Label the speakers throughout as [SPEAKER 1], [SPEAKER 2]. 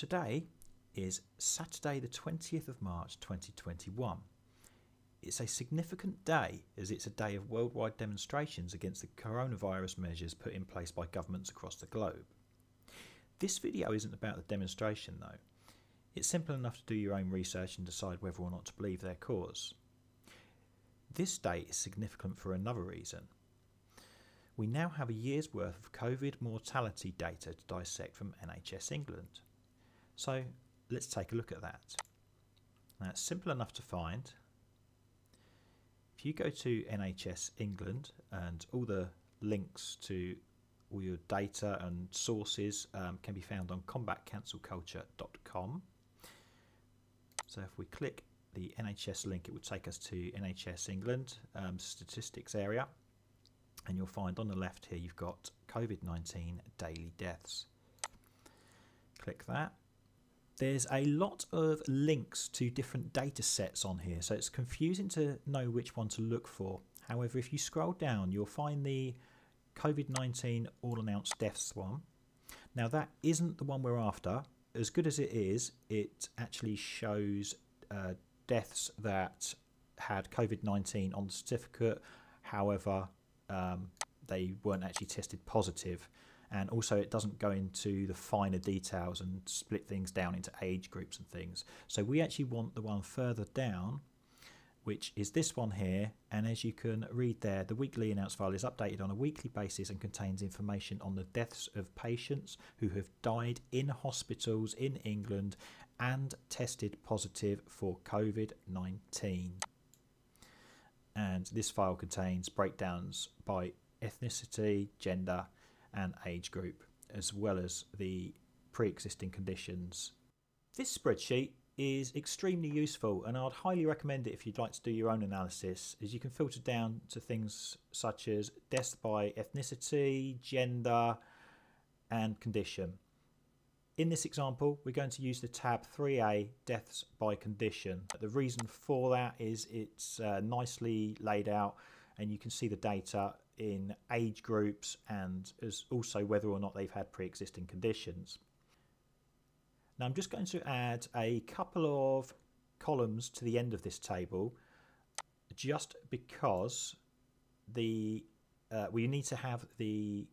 [SPEAKER 1] Today is Saturday the 20th of March 2021. It's a significant day as it's a day of worldwide demonstrations against the coronavirus measures put in place by governments across the globe. This video isn't about the demonstration though. It's simple enough to do your own research and decide whether or not to believe their cause. This day is significant for another reason. We now have a year's worth of COVID mortality data to dissect from NHS England. So let's take a look at that. Now it's simple enough to find. If you go to NHS England, and all the links to all your data and sources can be found on combatcancelculture.com. So if we click the NHS link, it will take us to NHS England statistics area, and you'll find on the left here you've got COVID-19 daily deaths. Click that. There's a lot of links to different data sets on here, so it's confusing to know which one to look for. However, if you scroll down, you'll find the COVID-19 all announced deaths one. Now that isn't the one we're after. As good as it is, it actually shows deaths that had COVID-19 on the certificate. However, they weren't actually tested positive. And also it doesn't go into the finer details and split things down into age groups and things. So we actually want the one further down, which is this one here. And as you can read there, the weekly announced file is updated on a weekly basis and contains information on the deaths of patients who have died in hospitals in England and tested positive for COVID-19. And this file contains breakdowns by ethnicity, gender, and age group, as well as the pre-existing conditions. This spreadsheet is extremely useful, and I'd highly recommend it if you'd like to do your own analysis, as you can filter down to things such as deaths by ethnicity, gender, and condition. In this example, we're going to use the tab 3A, deaths by condition. The reason for that is it's nicely laid out, and you can see the data in age groups and as also whether or not they've had pre-existing conditions. Now I'm just going to add a couple of columns to the end of this table, just because we need to have the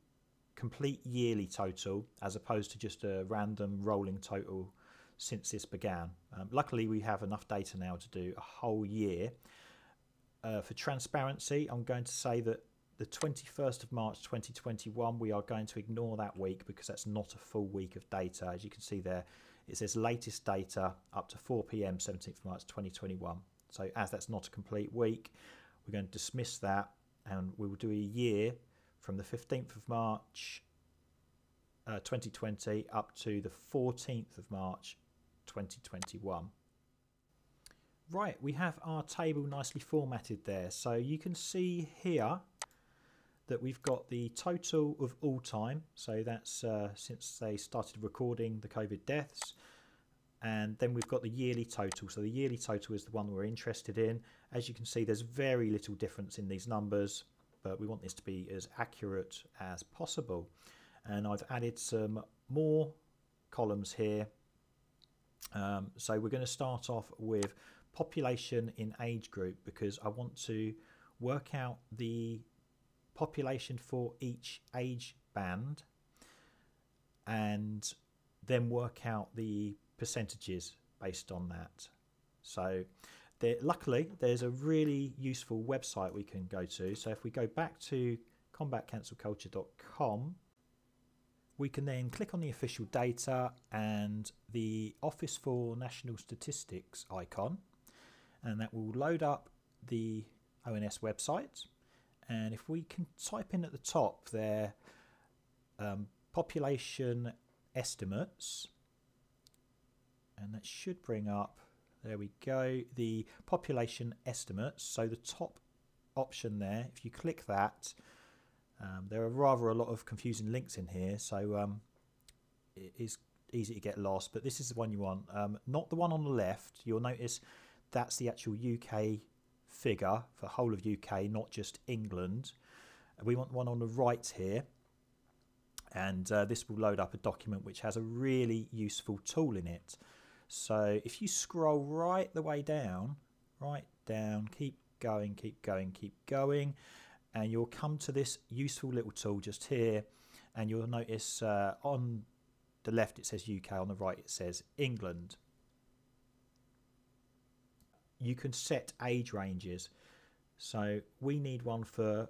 [SPEAKER 1] complete yearly total as opposed to just a random rolling total since this began. Luckily we have enough data now to do a whole year. For transparency, I'm going to say that the 21st of March 2021, we are going to ignore that week because that's not a full week of data. As you can see there, it says latest data up to 4 p.m. 17th of March 2021. So as that's not a complete week, we're going to dismiss that, and we will do a year from the 15th of March 2020 up to the 14th of March 2021. Right, we have our table nicely formatted there. So you can see here that we've got the total of all time. So that's since they started recording the COVID deaths. And then we've got the yearly total. So the yearly total is the one we're interested in. As you can see, there's very little difference in these numbers, but we want this to be as accurate as possible. And I've added some more columns here. So we're going to start off with population in age group, because I want to work out the population for each age band and then work out the percentages based on that. So luckily there's a really useful website we can go to. So if we go back to combatcancelculture.com, we can then click on the official data and the Office for National Statistics icon, and that will load up the ONS website. And if we can type in at the top there population estimates, and that should bring up, there we go, the population estimates. So the top option there, if you click that, there are rather a lot of confusing links in here, so it is easy to get lost, but this is the one you want, not the one on the left. You'll notice that's the actual UK figure for whole of UK, not just England. We want one on the right here, and this will load up a document which has a really useful tool in it. So if you scroll right the way down, keep going, and you'll come to this useful little tool just here, and you'll notice on the left it says UK, on the right it says England. You can set age ranges, so we need one for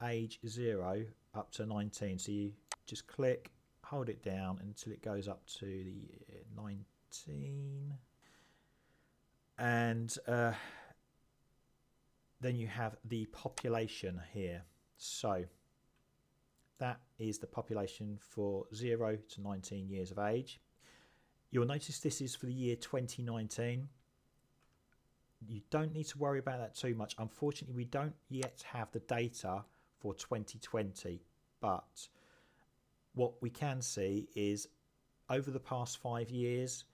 [SPEAKER 1] age 0 up to 19, so you just click, hold it down until it goes up to the 19, and then you have the population here. So that is the population for 0 to 19 years of age. You'll notice this is for the year 2019. You don't need to worry about that too much. Unfortunately, we don't yet have the data for 2020, but what we can see is over the past 5 years,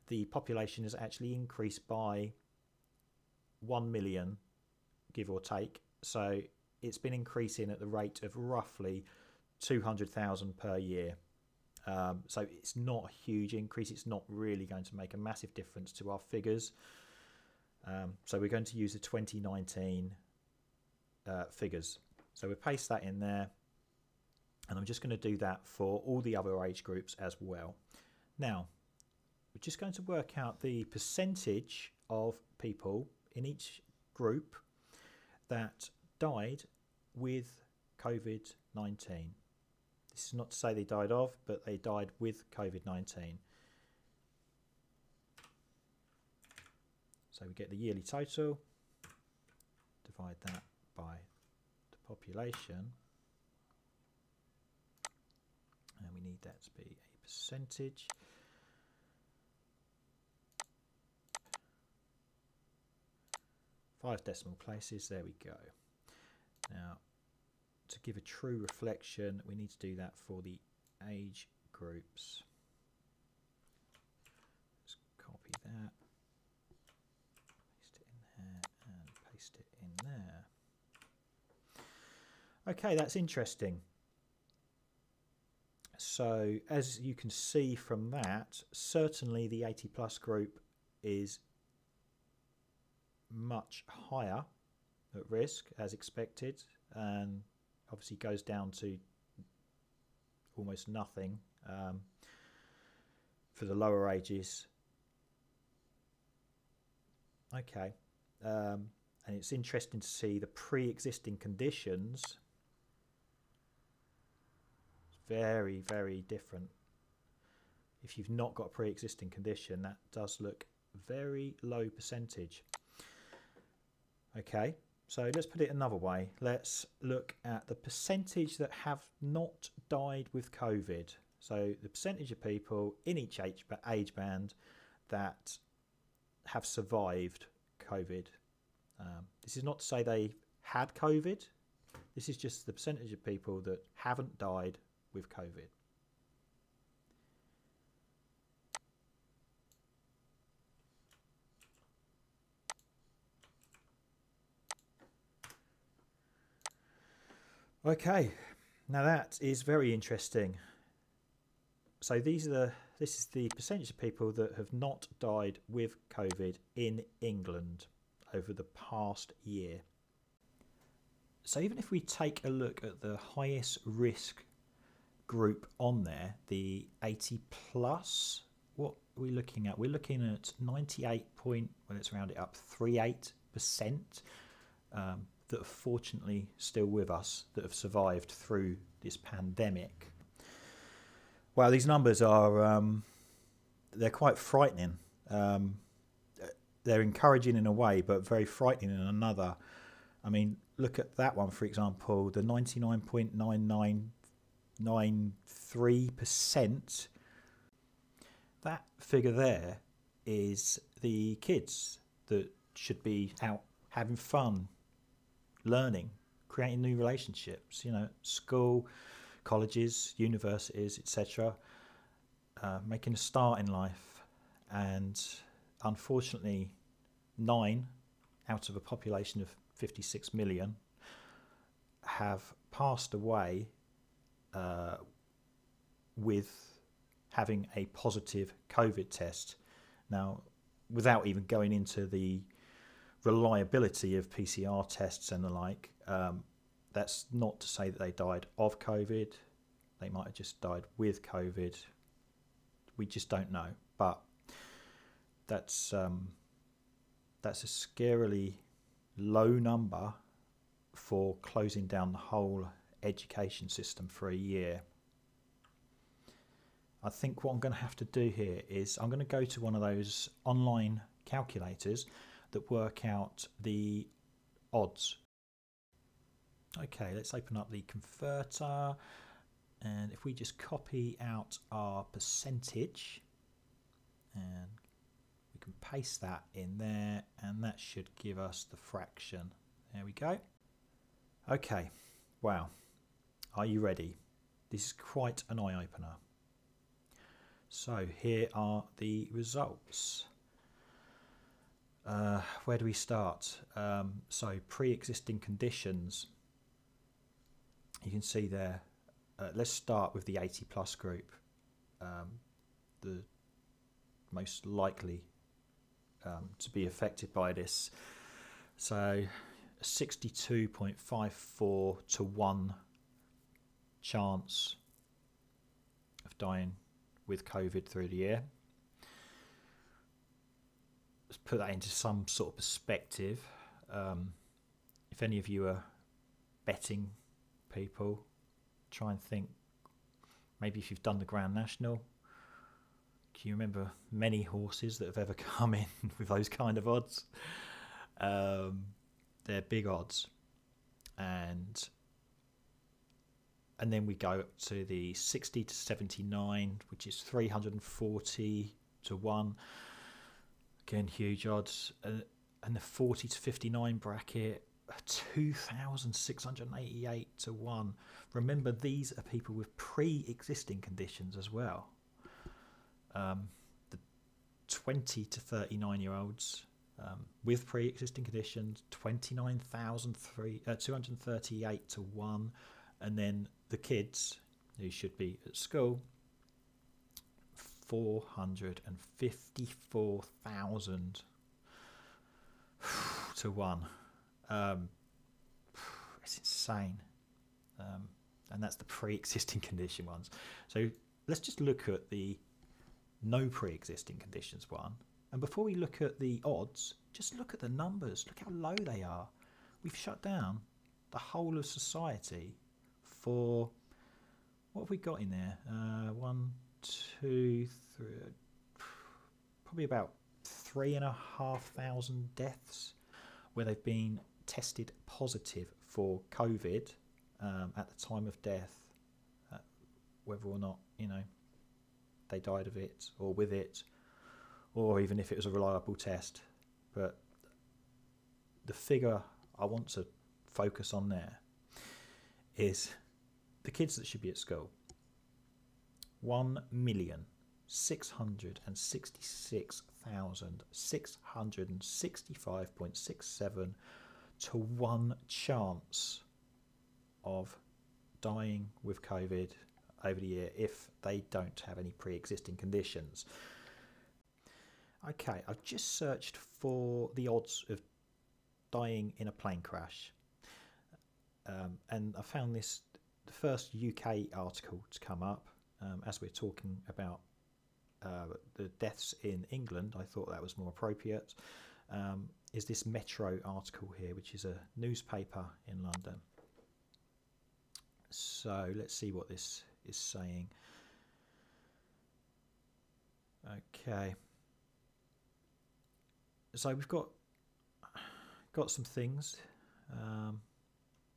[SPEAKER 1] the population has actually increased by 1 million, give or take. So it's been increasing at the rate of roughly 200,000 per year. So it's not a huge increase. It's not really going to make a massive difference to our figures. So we're going to use the 2019 figures. So we'll paste that in there, and I'm just going to do that for all the other age groups as well. Now, we're just going to work out the percentage of people in each group that died with COVID-19. This is not to say they died of, but they died with COVID-19. So we get the yearly total, divide that by the population, and we need that to be a percentage. Five decimal places, there we go. Now, to give a true reflection, we need to do that for the age groups. Let's copy that. Paste it in there. Okay, that's interesting. So as you can see from that, certainly the 80 plus group is much higher at risk as expected, and obviously goes down to almost nothing for the lower ages. Okay. And it's interesting to see the pre-existing conditions. It's very, very different. If you've not got a pre-existing condition, that does look very low percentage. Okay, so let's put it another way. Let's look at the percentage that have not died with COVID. So the percentage of people in each age band that have survived COVID. This is not to say they had COVID. This is just the percentage of people that haven't died with COVID. Okay, now that is very interesting. So this is the percentage of people that have not died with COVID in England over the past year. So even if we take a look at the highest risk group on there, the 80 plus, what are we looking at? We're looking at let's round it up, 38% that are fortunately still with us, that have survived through this pandemic. Well, these numbers are, they're quite frightening. They're encouraging in a way, but very frightening in another. I mean, look at that one, for example, the 99.9993%. That figure there is the kids that should be out having fun, learning, creating new relationships, school, colleges, universities, etc., making a start in life. And unfortunately, 9 out of a population of 56 million have passed away with having a positive COVID test. Now, without even going into the reliability of PCR tests and the like, that's not to say that they died of COVID. They might have just died with COVID. We just don't know. But that's a scarily low number for closing down the whole education system for a year. I think what I'm going to have to do here is I'm going to go to one of those online calculators that work out the odds. Okay, let's open up the converter, and if we just copy out our percentage, and we can paste that in there, and that should give us the fraction. There we go. Okay, wow, are you ready? This is quite an eye-opener. So here are the results. Where do we start? So pre-existing conditions. You can see there. Let's start with the 80 plus group, the most likely to be affected by this. So 62.54 to 1 chance of dying with COVID through the year. Let's put that into some sort of perspective. If any of you are betting people, try and think, maybe if you've done the Grand National, can you remember many horses that have ever come in with those kind of odds? They're big odds. And then we go up to the 60 to 79, which is 340 to 1. Again, huge odds. And the 40 to 59 bracket, 2,688 to 1. Remember, these are people with pre-existing conditions as well. The 20 to 39-year-olds with pre-existing conditions, 29,238 to 1. And then the kids who should be at school, 454,000 to 1. It's insane. And that's the pre-existing condition ones. So let's just look at the no pre-existing conditions one. And before we look at the odds, just look at the numbers. Look how low they are. We've shut down the whole of society for, what have we got in there? 1, 2, 3, probably about 3,500 deaths where they've been tested positive for COVID at the time of death, whether or not, they died of it or with it, or even if it was a reliable test. But the figure I want to focus on there is the kids that should be at school. 1,666,665.67 to 1 chance of dying with COVID over the year if they don't have any pre-existing conditions. Okay, I've just searched for the odds of dying in a plane crash, and I found this, the first UK article to come up. As we're talking about the deaths in England, I thought that was more appropriate, is this Metro article here, which is a newspaper in London. So let's see what this is saying. Okay. So we've got some things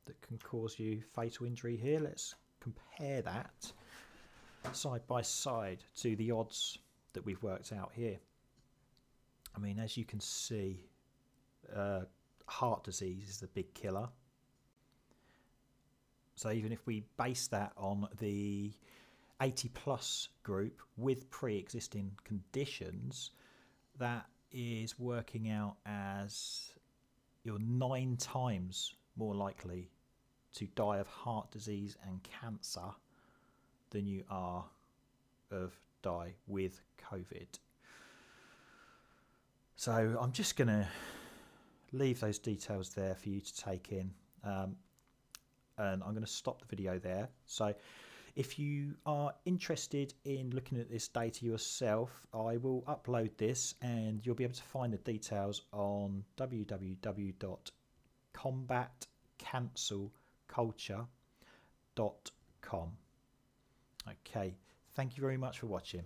[SPEAKER 1] that can cause you fatal injury here. Let's compare that side by side to the odds that we've worked out here. I mean, as you can see, heart disease is the big killer. So even if we base that on the 80 plus group with pre-existing conditions, that is working out as you're 9 times more likely to die of heart disease and cancer than you are of die with COVID. So I'm just going to leave those details there for you to take in, and I'm going to stop the video there. So if you are interested in looking at this data yourself, I will upload this and you'll be able to find the details on www.combatcancelculture.com. Okay, thank you very much for watching.